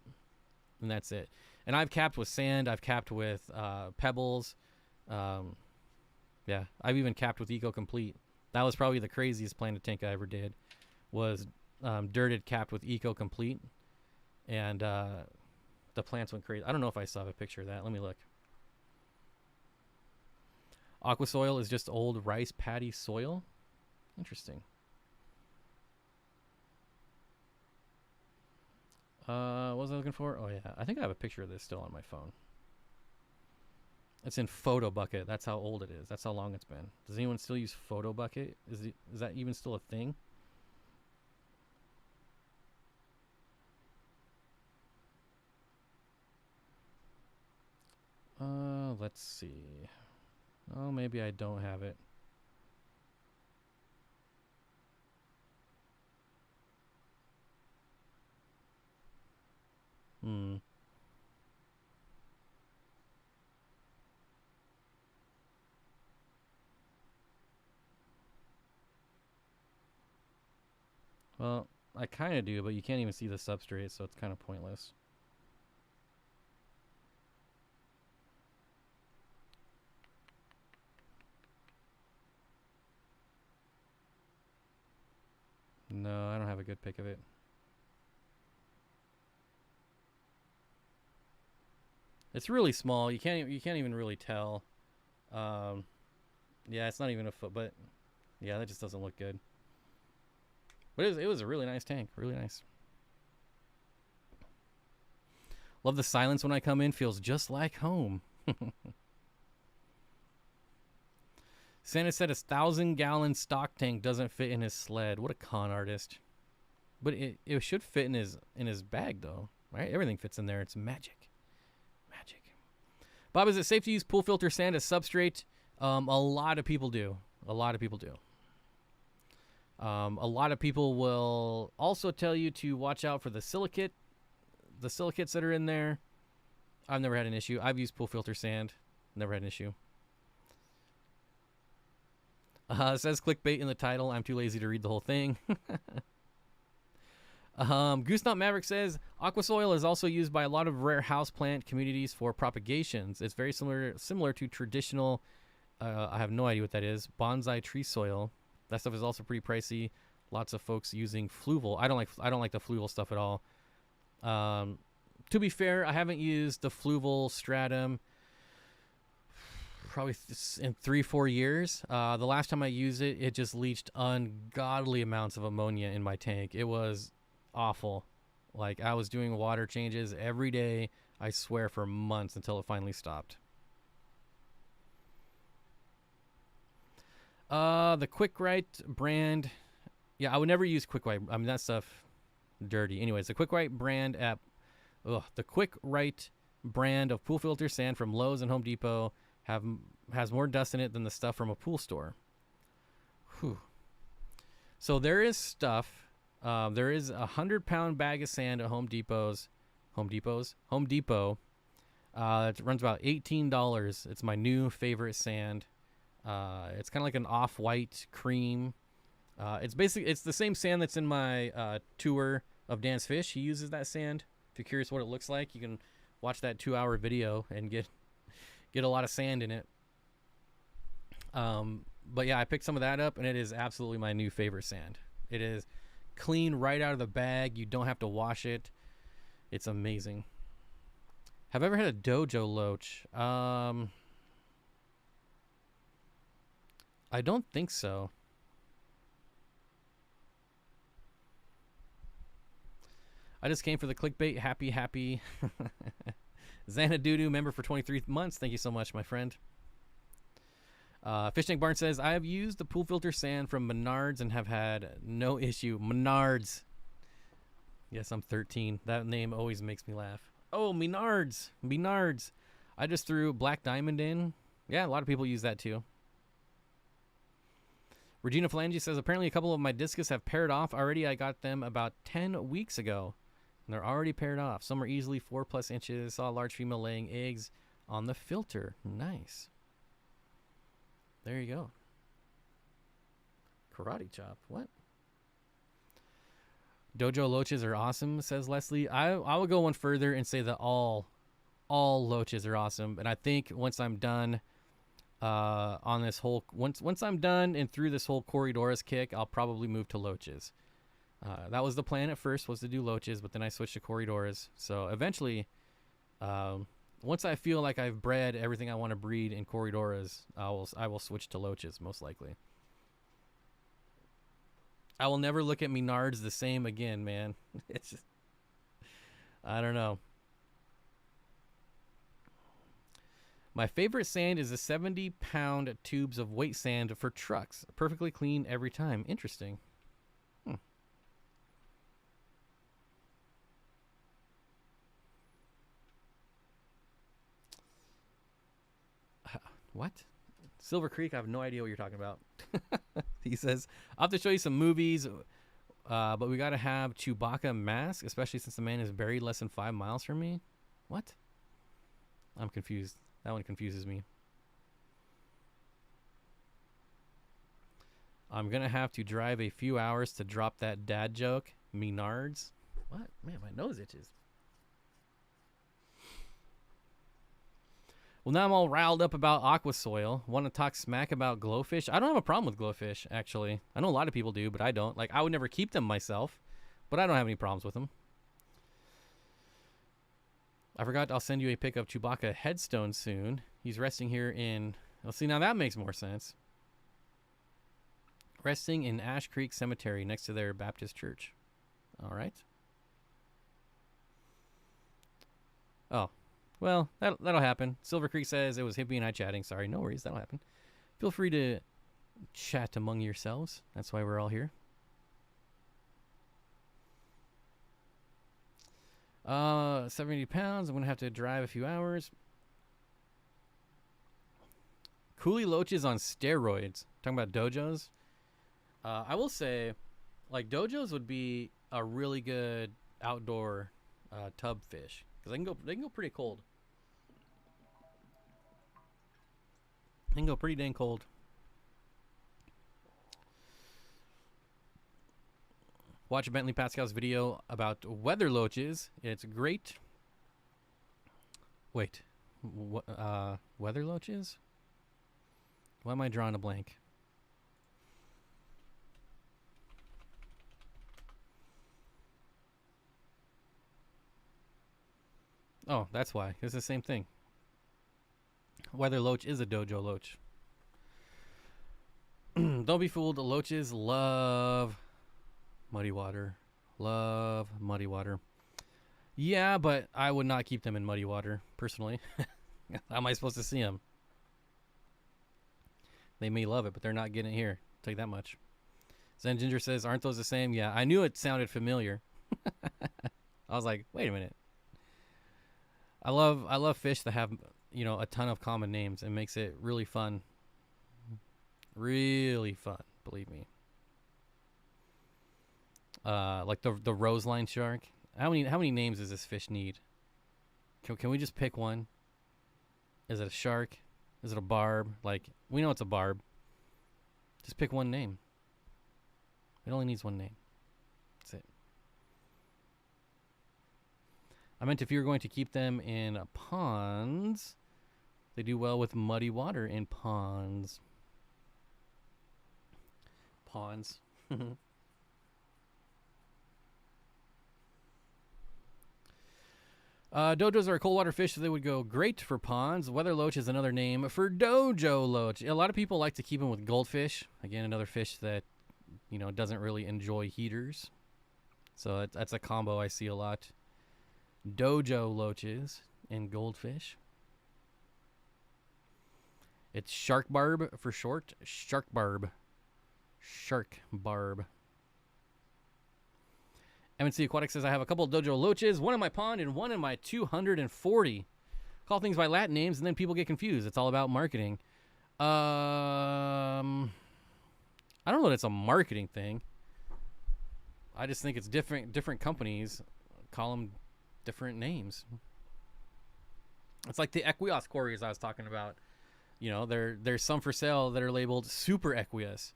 and that's it. And I've capped with sand. I've capped with pebbles. Yeah, I've even capped with Eco Complete. That was probably the craziest planted tank I ever did. Was dirted capped with Eco Complete, and the plants went crazy. I don't know if I still have a picture of that. Let me look. Aqua soil is just old rice paddy soil. Interesting. What was I looking for? Oh yeah, I think I have a picture of this still on my phone. It's in Photo Bucket. That's how old it is. That's how long it's been. Does anyone still use Photo Bucket? Is that even still a thing? Let's see. Oh, maybe I don't have it. Well, I kind of do, but you can't even see the substrate, so it's kind of pointless. No, I don't have a good pic of it. It's really small. You can't even really tell. Yeah, it's not even a foot, but yeah, that just doesn't look good. But it was a really nice tank. Really nice. Love the silence when I come in. Feels just like home. Santa said his 1,000-gallon stock tank doesn't fit in his sled. What a con artist. But it should fit in his bag, though. Right? Everything fits in there. It's magic. Magic. Bob, is it safe to use pool filter sand as substrate? A lot of people do. A lot of people do. A lot of people will also tell you to watch out for the silicates that are in there. I've never had an issue. I've used pool filter sand. Never had an issue. It says clickbait in the title. I'm too lazy to read the whole thing. Goosenut Maverick says aqua soil is also used by a lot of rare houseplant communities for propagations. It's very similar to traditional. I have no idea what that is. Bonsai tree soil. That stuff is also pretty pricey. Lots of folks using fluval. I don't like the fluval stuff at all. To be fair, I haven't used the fluval stratum probably in 3-4 years. The last time I used it, it just leached ungodly amounts of ammonia in my tank. It was awful. Like, I was doing water changes every day, I swear, for months until it finally stopped. The Quick-Right brand. Yeah, I would never use Quick-Right. I mean, that stuff dirty. Anyways, the Quick-Right brand the Quick-Right brand of pool filter sand from Lowe's and Home Depot has more dust in it than the stuff from a pool store. Whew. So there is stuff. There is a 100-pound bag of sand at Home Depot. It runs about $18. It's my new favorite sand. It's kind of like an off-white cream. It's the same sand that's in my tour of Dan's Fish. He uses that sand. If you're curious what it looks like, you can watch that 2-hour video and get a lot of sand in it. But yeah, I picked some of that up, and it is absolutely my new favorite sand. It is clean right out of the bag. You don't have to wash it. It's amazing. Have I ever had a dojo loach? I don't think so. I just came for the clickbait. Happy. Xanadudu, member for 23 months. Thank you so much, my friend. Fish Tank Barn says, I have used the pool filter sand from Menards and have had no issue. Menards. Yes, I'm 13. That name always makes me laugh. Oh, Menards. I just threw Black Diamond in. Yeah, a lot of people use that too. Regina Phalange says, apparently a couple of my discus have paired off already. I got them about 10 weeks ago, and they're already paired off. Some are easily 4+ inches. Saw a large female laying eggs on the filter. Nice. There you go. Karate chop. What? Dojo loaches are awesome, says Leslie. I will go one further and say that all loaches are awesome. And I think once I'm done on this whole once I'm done and through this whole Corridoras kick, I'll probably move to loaches. That was the plan at first, was to do loaches, but then I switched to Corridoras. So eventually, once I feel like I've bred everything I want to breed in Corridoras, I will switch to loaches most likely. I will never look at Menards the same again, man. It's just, I don't know. My favorite sand is the 70-pound tubes of weight sand for trucks. Perfectly clean every time. Interesting. What? Silver Creek, I have no idea what you're talking about. He says, I'll have to show you some movies, but we got to have Chewbacca mask, especially since the man is buried less than 5 miles from me. What? I'm confused. That one confuses me. I'm going to have to drive a few hours to drop that dad joke. Menards. What? Man, my nose itches. Well, now I'm all riled up about aqua soil. Want to talk smack about glowfish? I don't have a problem with glowfish, actually. I know a lot of people do, but I don't. Like, I would never keep them myself, but I don't have any problems with them. I forgot I'll send you a pic of Chewbacca headstone soon. He's resting here in... Well, see, now that makes more sense. Resting in Ash Creek Cemetery next to their Baptist church. All right. Oh. Well, that'll happen. Silver Creek says it was Hippie and I chatting. Sorry, no worries. That'll happen. Feel free to chat among yourselves. That's why we're all here. 70 pounds. I'm going to have to drive a few hours. Coolie loaches on steroids. Talking about dojos. I will say, like, dojos would be a really good outdoor tub fish. Because they can go pretty cold. They can go pretty dang cold. Watch Bentley Pascal's video about weather loaches. It's great. Wait. Weather loaches? Why am I drawing a blank? Oh, that's why. It's the same thing. Weather loach is a dojo loach. Don't be fooled. The loaches love muddy water. Love muddy water. Yeah, but I would not keep them in muddy water, personally. How am I supposed to see them? They may love it, but they're not getting it here. I'll tell you that much. Zen Ginger says, aren't those the same? Yeah, I knew it sounded familiar. I was like, wait a minute. I love fish that have, you know, a ton of common names. It makes it really fun. Really fun, believe me. Like the roseline shark. How many names does this fish need? Can we just pick one? Is it a shark? Is it a barb? Like, we know it's a barb. Just pick one name. It only needs one name. That's it. I meant if you were going to keep them in ponds, they do well with muddy water in ponds. Ponds. Dojos are a cold water fish, so they would go great for ponds. Weather loach is another name for dojo loach. A lot of people like to keep them with goldfish. Again, another fish that, you know, doesn't really enjoy heaters. So that's a combo I see a lot. Dojo loaches and goldfish. It's shark barb for short. Shark barb. Shark barb. MNC Aquatics says, I have a couple of dojo loaches, one in my pond and one in my 240. Call things by Latin names and then people get confused. It's all about marketing. I don't know that it's a marketing thing. I just think it's different companies call them different names. It's like the Equios quarries I was talking about. You know, there's some for sale that are labeled Super Equios.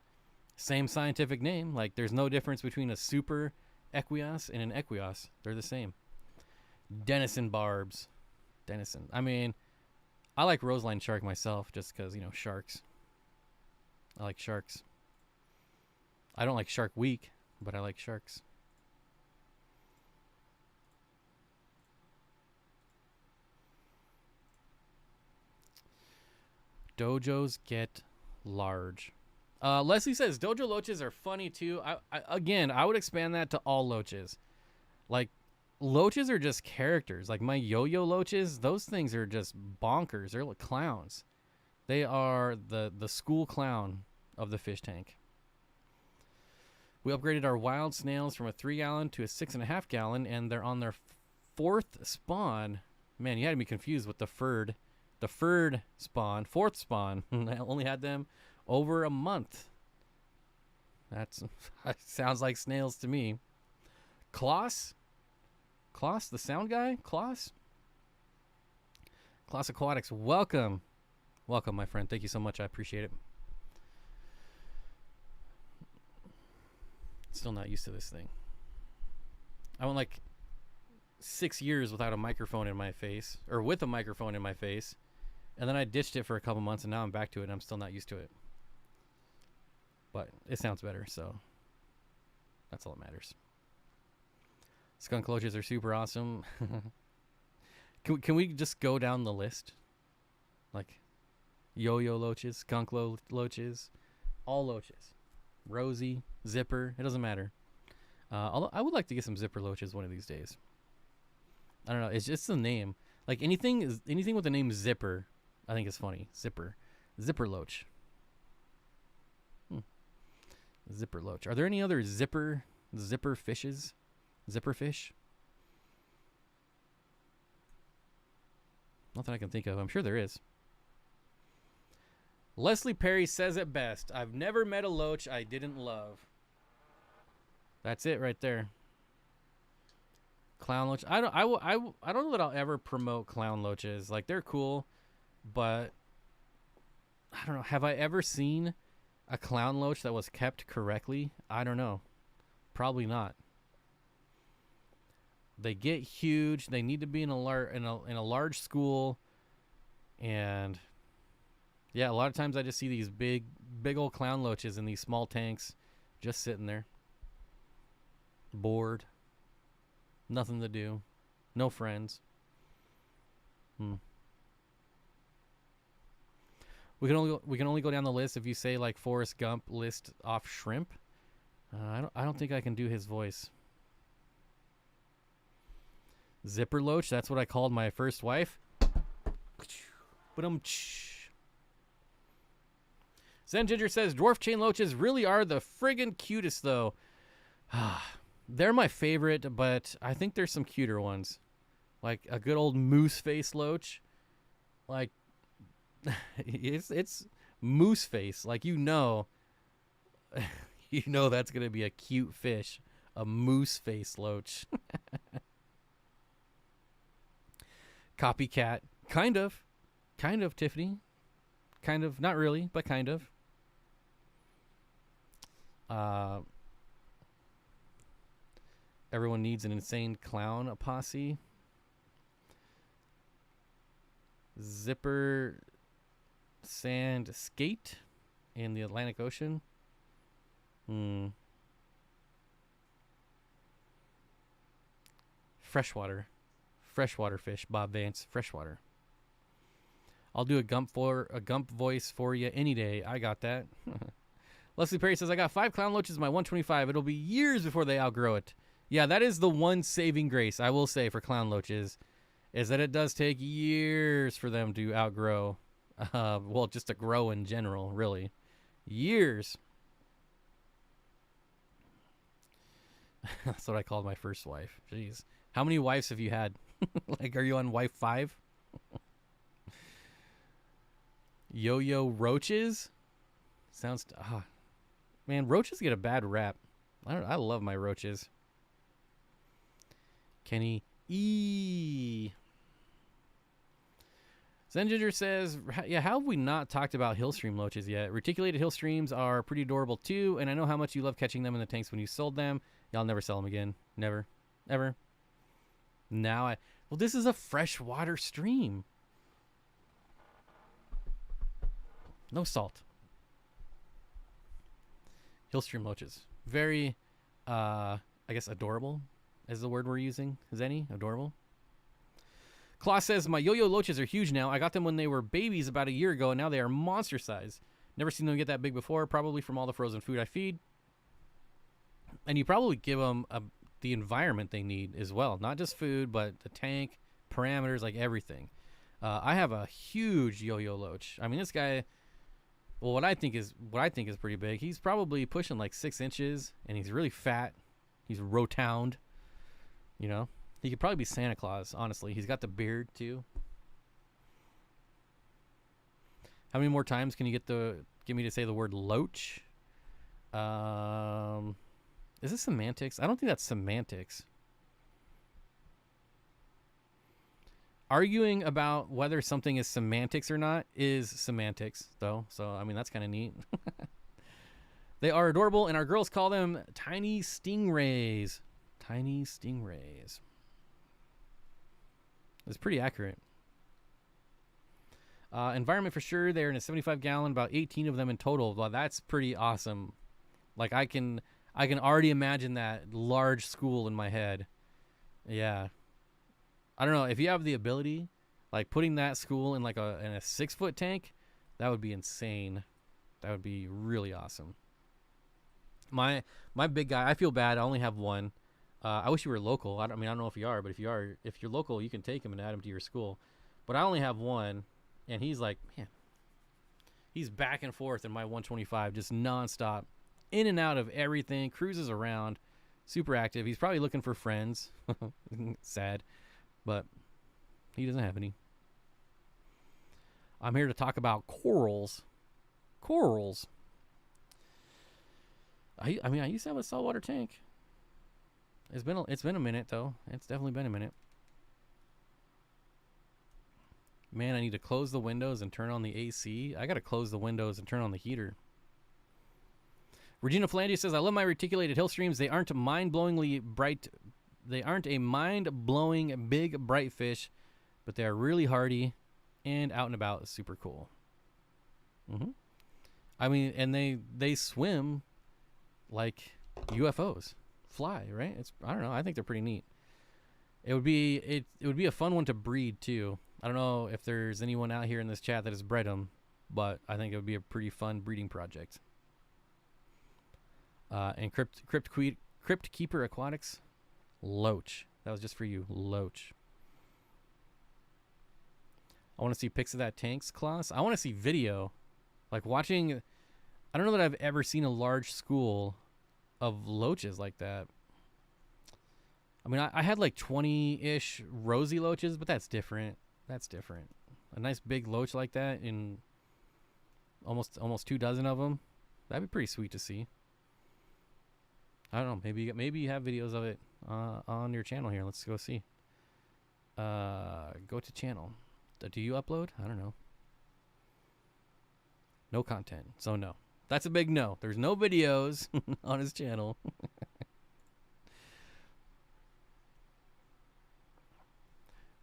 Same scientific name. Like, there's no difference between a Super Equios and an Equios. They're the same. Denison barbs. Denison. I mean, I like roseline shark myself just because, you know, sharks. I like sharks. I don't like Shark Week, but I like sharks. Dojos get large. Leslie says dojo loaches are funny too. I would expand that to all loaches. Like, loaches are just characters. Like my yo-yo loaches, those things are just bonkers. They're like clowns. They are the school clown of the fish tank. We upgraded our wild snails from a 3-gallon to a 6.5 gallon, and they're on their 4th spawn. Man, you had me confused with the furred spawn, 4th spawn. I only had them over a month. That sounds like snails to me. Kloss, the sound guy, Kloss Aquatics, welcome, my friend. Thank you so much. I appreciate it. Still not used to this thing. I went like 6 years without a microphone in my face, or with a microphone in my face, and then I ditched it for a couple months, and now I'm back to it, and I'm still not used to it. But it sounds better, so that's all that matters. Skunk loaches are super awesome. Can we just go down the list? Like yo-yo loaches, skunk loaches, all loaches. Rosie, zipper, it doesn't matter. Although I would like to get some zipper loaches one of these days. I don't know, it's just the name. Like anything with the name zipper, I think is funny. Zipper loach. Zipper loach. Are there any other zipper fishes? Zipper fish? Not that I can think of. I'm sure there is. Leslie Perry says it best. I've never met a loach I didn't love. That's it right there. Clown loach. I don't know that I'll ever promote clown loaches. Like, they're cool, but I don't know. Have I ever seen a clown loach that was kept correctly? I don't know. Probably not. They get huge. They need to be in a large school, and yeah, a lot of times I just see these big old clown loaches in these small tanks, just sitting there, bored, nothing to do, no friends. We can only go down the list if you say like Forrest Gump list off shrimp. I don't think I can do his voice. Zipper loach, that's what I called my first wife. But Zen Ginger says dwarf chain loaches really are the friggin' cutest though. They're my favorite, but I think there's some cuter ones. Like a good old moose face loach. Like it's moose face. Like you know that's gonna be a cute fish. A moose face loach. Copycat. Kind of, Tiffany. Kind of, not really, but kind of. Everyone needs an insane clown posse. Zipper sand skate in the Atlantic Ocean. Freshwater fish. Bob Vance, freshwater. I'll do a gump voice for you any day. I got that. Leslie Perry says, I got 5 clown loaches in my 125. It'll be years before they outgrow it. Yeah, that is the one saving grace, I will say, for clown loaches, is that it does take years for them to outgrow. Well, just to grow in general, really. Years. That's what I called my first wife. Jeez. How many wives have you had? Like, are you on wife 5? Yo-yo roaches? Sounds... man, roaches get a bad rap. I love my roaches. Kenny E. Zen Ginger says, yeah, how have we not talked about hillstream loaches yet? Reticulated hillstreams are pretty adorable too, and I know how much you love catching them in the tanks when you sold them. Y'all never sell them again. Never. Ever. Well, this is a freshwater stream. No salt. Hillstream loaches. Very, I guess adorable is the word we're using. Zenny? Adorable? Klaus says, my yo-yo loaches are huge now. I got them when they were babies about a year ago, and now they are monster size. Never seen them get that big before, probably from all the frozen food I feed. And you probably give them the environment they need as well. Not just food, but the tank, parameters, like everything. I have a huge yo-yo loach. I mean, this guy, well, what I think is pretty big. He's probably pushing like 6 inches, and he's really fat. He's rotund, you know. He could probably be Santa Claus, honestly. He's got the beard, too. How many more times can you get me to say the word loach? Is this semantics? I don't think that's semantics. Arguing about whether something is semantics or not is semantics, though. So, I mean, that's kind of neat. They are adorable, and our girls call them tiny stingrays. Tiny stingrays. It's pretty accurate. Environment for sure. They're in a 75-gallon, about 18 of them in total. Well, that's pretty awesome. Like I can already imagine that large school in my head. Yeah. I don't know if you have the ability, like putting that school in like in a 6-foot tank, that would be insane. That would be really awesome. My big guy, I feel bad. I only have one. I wish you were local. I don't know if you are, but if you're local, you can take him and add him to your school. But I only have one, and he's like, man, he's back and forth in my 125, just nonstop, in and out of everything, cruises around, super active. He's probably looking for friends. Sad, but he doesn't have any. I'm here to talk about corals. Corals. I used to have a saltwater tank. It's been a minute though. It's definitely been a minute. Man, I need to close the windows and turn on the AC. I gotta close the windows and turn on the heater. Regina Flandia says, I love my reticulated hill streams. They aren't mind-blowingly bright. They aren't a mind-blowing big bright fish, but they are really hardy and out and about. Super cool. I mean, and they swim like UFOs. Fly, right? I don't know. I think they're pretty neat. It would be a fun one to breed too. I don't know if there's anyone out here in this chat that has bred them, but I think it would be a pretty fun breeding project. And Crypt Keeper Aquatics, loach. That was just for you, loach. I want to see pics of that tanks, Klaus. I want to see video, like watching. I don't know that I've ever seen a large school of loaches like that. I mean, I had like 20-ish rosy loaches, but that's different. That's different. A nice big loach like that in almost 24 of them. That'd be pretty sweet to see. I don't know. Maybe you have videos of it on your channel here. Let's go see. Go to channel. Do you upload? I don't know. No content. So no. That's a big no. There's no videos on his channel.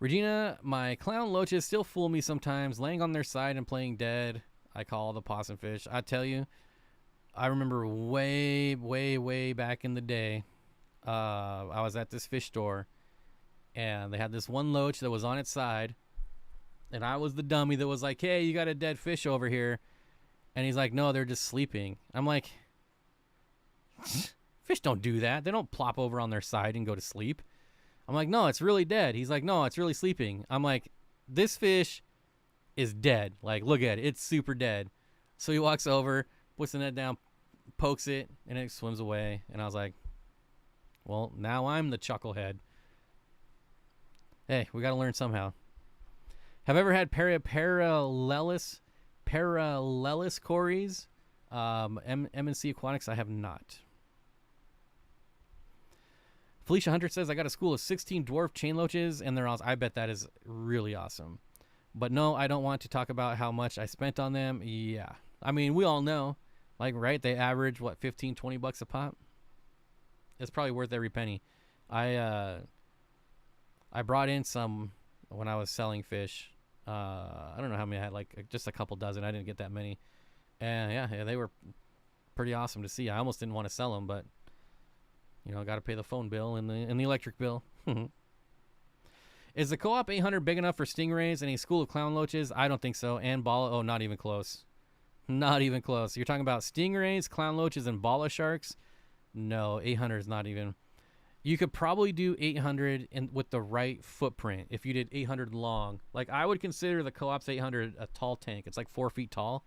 Regina, my clown loaches still fool me sometimes, laying on their side and playing dead. I call the possum fish. I tell you, I remember way, way, way back in the day, I was at this fish store, and they had this one loach that was on its side, and I was the dummy that was like, hey, you got a dead fish over here. And he's like, no, they're just sleeping. I'm like, fish don't do that. They don't plop over on their side and go to sleep. I'm like, no, it's really dead. He's like, no, it's really sleeping. I'm like, this fish is dead. Like, look at it. It's super dead. So he walks over, puts the net down, pokes it, and it swims away. And I was like, well, now I'm the chucklehead. Hey, we got to learn somehow. Have I ever had parallelis cories? M&C Aquatics, I have not. Felicia Hunter says, I got a school of 16 dwarf chain loaches, and they're awesome. I bet that is really awesome. But no, I don't want to talk about how much I spent on them. Yeah. I mean, we all know, like, right? They average, what, 15, 20 bucks a pop? It's probably worth every penny. I brought in some when I was selling fish. I don't know how many I had, like just a couple dozen. I didn't get that many. And yeah, they were pretty awesome to see. I almost didn't want to sell them, but you know, got to pay the phone bill and the electric bill. Is the co-op 800 big enough for stingrays and a school of clown loaches? I don't think so. And bala, oh, not even close. Not even close. You're talking about stingrays, clown loaches, and bala sharks? No, 800 is not even. You could probably do 800 with the right footprint if you did 800 long. Like, I would consider the co-op's 800 a tall tank. It's like 4 feet tall.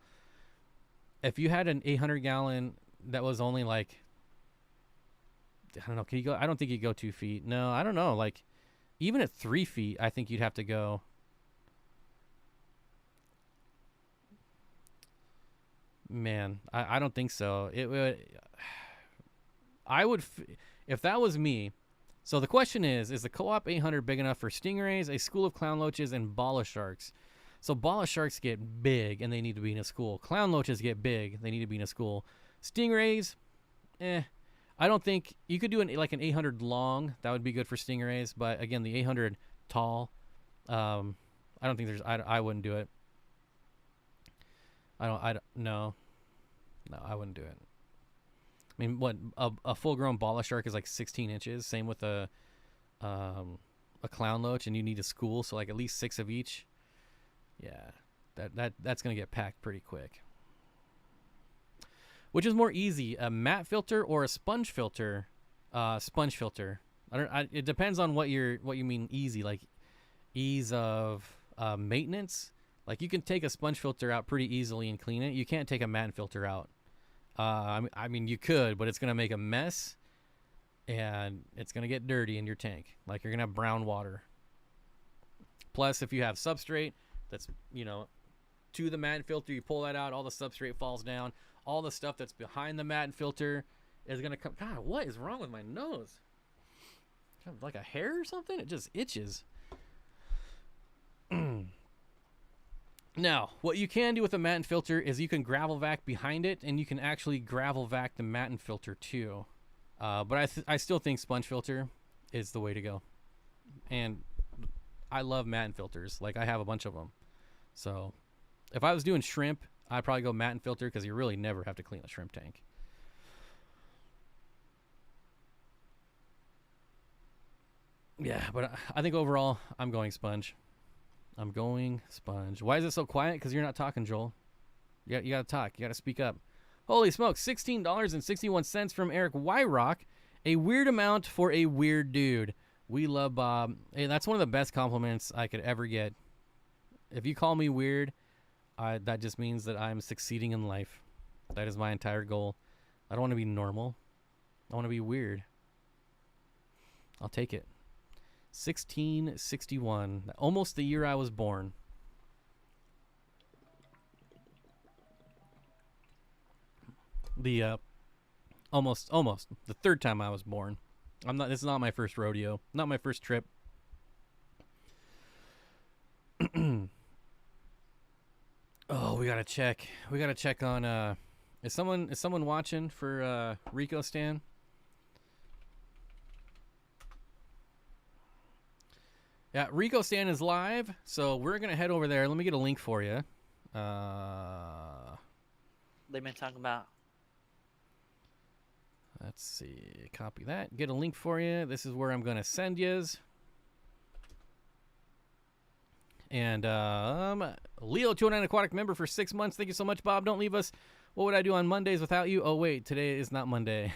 If you had an 800 gallon that was only like, I don't know, can you go? I don't think you go 2 feet. No, I don't know. Like, even at 3 feet, I think you'd have to go. Man, I don't think so. It would. I would, if that was me. So the question is the co-op 800 big enough for stingrays, a school of clown loaches, and bala sharks? So bala sharks get big and they need to be in a school. Clown loaches get big, they need to be in a school. Stingrays, I don't think you could do like an 800 long. That would be good for stingrays. But again, the 800 tall, I don't think I wouldn't do it. No, I wouldn't do it. I mean, what a full-grown bala shark is like 16 inches. Same with a clown loach, and you need a school, so like at least 6 of each. Yeah, that's gonna get packed pretty quick. Which is more easy, a matte filter or a sponge filter? Sponge filter. It depends on what you mean easy, like ease of maintenance. Like, you can take a sponge filter out pretty easily and clean it. You can't take a matte filter out. I mean, you could, but it's going to make a mess, and it's going to get dirty in your tank. Like, you're going to have brown water. Plus, if you have substrate that's, you know, to the matte filter, you pull that out, all the substrate falls down. All the stuff that's behind the matte filter is going to come. God, what is wrong with my nose? Like a hair or something? It just itches. Now, what you can do with a matte filter is you can gravel vac behind it, and you can actually gravel vac the matte filter too. But I still think sponge filter is the way to go. And I love matte filters. Like, I have a bunch of them. So if I was doing shrimp, I'd probably go matte filter because you really never have to clean the shrimp tank. Yeah, but I think overall, I'm going sponge. I'm going sponge. Why is it so quiet? Because you're not talking, Joel. You got to talk. You got to speak up. Holy smokes. $16.61 from Eric Wyrock. A weird amount for a weird dude. We love Bob. Hey, that's one of the best compliments I could ever get. If you call me weird, that just means that I'm succeeding in life. That is my entire goal. I don't want to be normal. I want to be weird. I'll take it. 1661, almost the year I was born. The almost the third time I was born. This is not my first rodeo, not my first trip. Oh, we gotta check on is someone watching for Rico Stan? Yeah, Rico Stan is live, so we're going to head over there. Let me get a link for you. They've been talking about. Let's see. Copy that. Get a link for you. This is where I'm going to send yous. And Leo209 Aquatic member for 6 months. Thank you so much, Bob. Don't leave us. What would I do on Mondays without you? Oh, wait. Today is not Monday.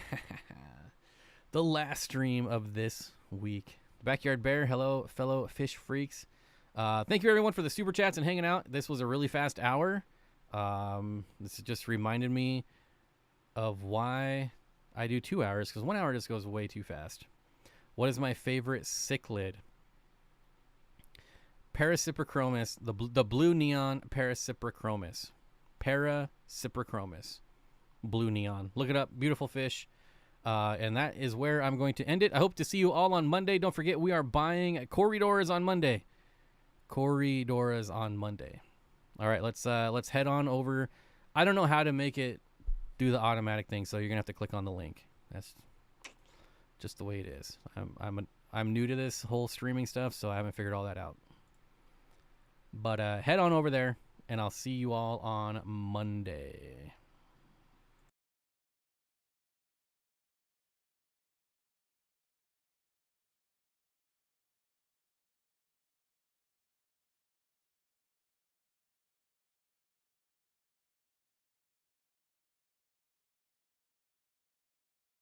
The last stream of this week. Backyard Bear, hello, fellow fish freaks. Thank you, everyone, for the super chats and hanging out. This was a really fast hour. This just reminded me of why I do 2 hours, because 1 hour just goes way too fast. What is my favorite cichlid? Paracyprochromis, the blue neon Paracyprochromis. Paracyprochromis. Blue neon. Look it up. Beautiful fish. And that is where I'm going to end it. I hope to see you all on Monday. Don't forget, we are buying corridors on Monday. Corridoras on Monday. All right, let's head on over. I don't know how to make it do the automatic thing, so you're gonna have to click on the link. That's just the way it is. I'm new to this whole streaming stuff, so I haven't figured all that out. But head on over there, and I'll see you all on Monday.